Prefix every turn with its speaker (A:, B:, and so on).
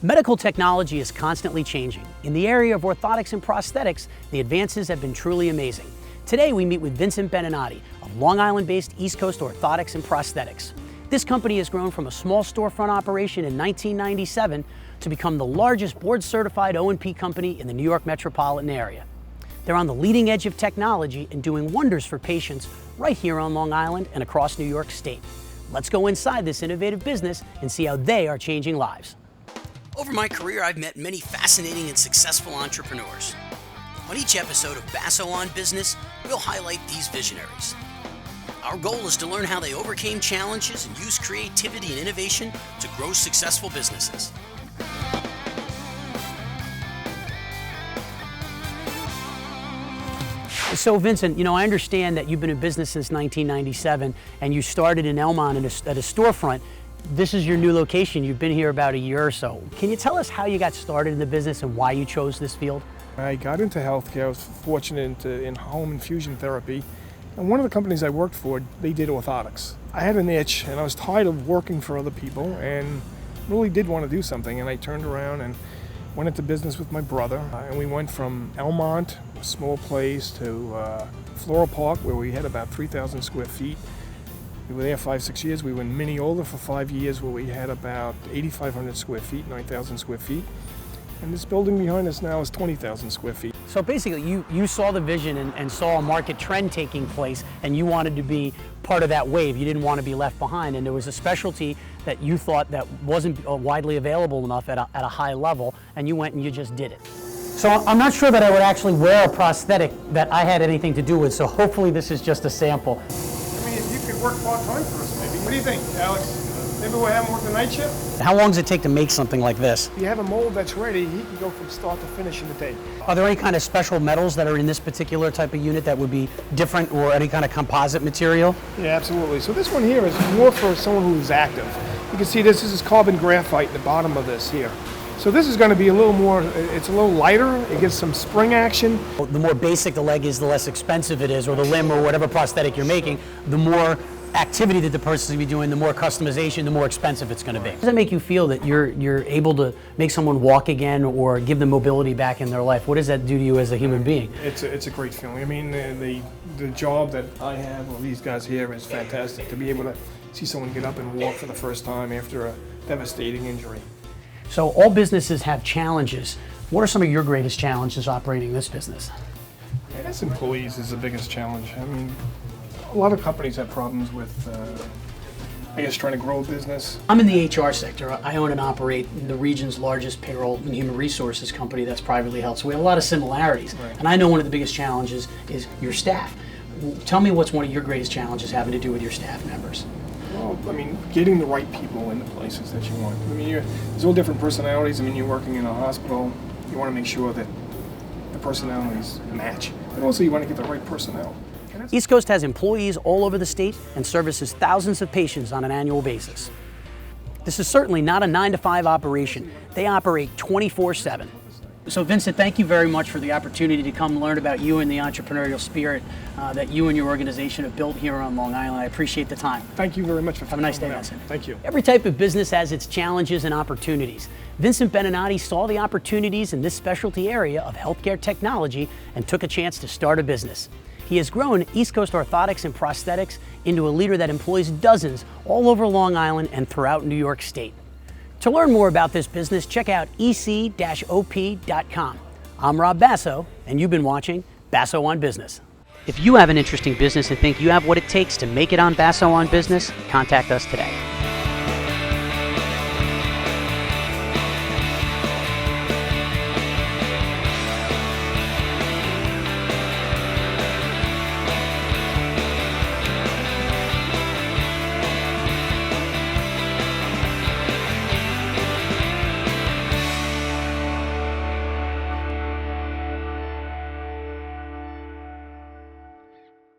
A: Medical technology is constantly changing. In the area of orthotics and prosthetics, the advances have been truly amazing. Today we meet with Vincent Beninati of Long Island-based East Coast Orthotics and Prosthetics. This company has grown from a small storefront operation in 1997 to become the largest board-certified O&P company in the New York metropolitan area. They're on the leading edge of technology and doing wonders for patients right here on Long Island and across New York State. Let's go inside this innovative business and see how they are changing lives. Over my career, I've met many fascinating and successful entrepreneurs. On each episode of Basso on Business, we'll highlight these visionaries. Our goal is to learn how they overcame challenges and used creativity and innovation to grow successful businesses. So Vincent, I understand that you've been in business since 1997 and you started in Elmont at a storefront. This is your new location. You've been here about a year or so. Can you tell us how you got started in the business and why you chose this field?
B: I got into healthcare. I was fortunate in home infusion therapy. And one of the companies I worked for, they did orthotics. I had an itch and I was tired of working for other people and really did want to do something. And I turned around and went into business with my brother. And we went from Elmont, a small place, to Floral Park, where we had about 3,000 square feet. We were there 5-6 years. We were in Mineola for 5 years, where we had about 8,500 square feet, 9,000 square feet. And this building behind us now is 20,000 square feet.
A: So basically, you saw the vision and saw a market trend taking place, and you wanted to be part of that wave. You didn't want to be left behind, and there was a specialty that you thought that wasn't widely available enough at a high level, and you went and you just did it. So I'm not sure that I would actually wear a prosthetic that I had anything to do with, so hopefully this is just a sample.
B: You could work part-time for us, maybe. What do you think, Alex? Maybe we'll have him work the night shift?
A: How long does it take to make something like this?
B: If you have a mold that's ready, he can go from start to finish in a day.
A: Are there any kind of special metals that are in this particular type of unit that would be different, or any kind of composite material?
B: Yeah, absolutely. So this one here is more for someone who's active. You can see this is carbon graphite in the bottom of this here. So this is going to be a little more, it's a little lighter, it gets some spring action.
A: The more basic the leg is, the less expensive it is, or the limb or whatever prosthetic you're making, the more activity that the person's going to be doing, the more customization, the more expensive it's going to be. Does that make you feel that you're able to make someone walk again or give them mobility back in their life? What does that do to you as a human being?
B: It's a great feeling. I mean, the job that I have, or these guys here, is fantastic. To be able to see someone get up and walk for the first time after a devastating injury.
A: So all businesses have challenges. What are some of your greatest challenges operating this business?
B: I guess employees is the biggest challenge. I mean, a lot of companies have problems with, trying to grow a business.
A: I'm in the HR sector. I own and operate the region's largest payroll and human resources company that's privately held. So we have a lot of similarities.
B: Right.
A: And I know one of the biggest challenges is your staff. Tell me what's one of your greatest challenges having to do with your staff members?
B: Well, I mean, getting the right people in the places that you want. I mean, there's all different personalities. I mean, you're working in a hospital. You want to make sure that the personalities match. But also you want to get the right personnel.
A: East Coast has employees all over the state and services thousands of patients on an annual basis. This is certainly not a 9-to-5 operation. They operate 24/7. So Vincent, thank you very much for the opportunity to come learn about you and the entrepreneurial spirit that you and your organization have built here on Long Island. I appreciate the time.
B: Thank you very much for
A: Have a nice day, Vincent.
B: Thank you.
A: Every type of business has its challenges and opportunities. Vincent Beninati saw the opportunities in this specialty area of healthcare technology and took a chance to start a business. He has grown East Coast Orthotics and Prosthetics into a leader that employs dozens all over Long Island and throughout New York State. To learn more about this business, check out ec-op.com. I'm Rob Basso, and you've been watching Basso on Business. If you have an interesting business and think you have what it takes to make it on Basso on Business, contact us today.